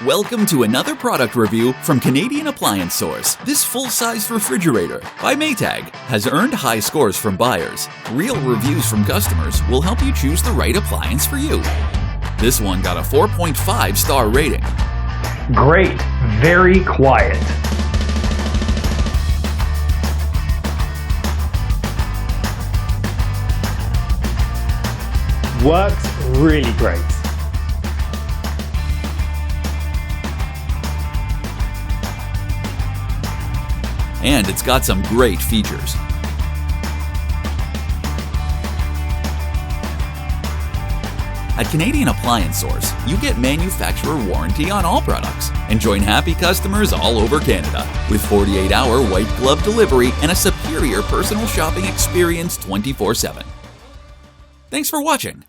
Welcome to another product review from Canadian Appliance Source. This full-size refrigerator by Maytag has earned high scores from buyers. Real reviews from customers will help you choose the right appliance for you. This one got a 4.5-star rating. Great, very quiet. Works really great. And it's got some great features. At Canadian Appliance Source, you get manufacturer warranty on all products and join happy customers all over Canada with 48-hour white glove delivery and a superior personal shopping experience 24/7. Thanks for watching.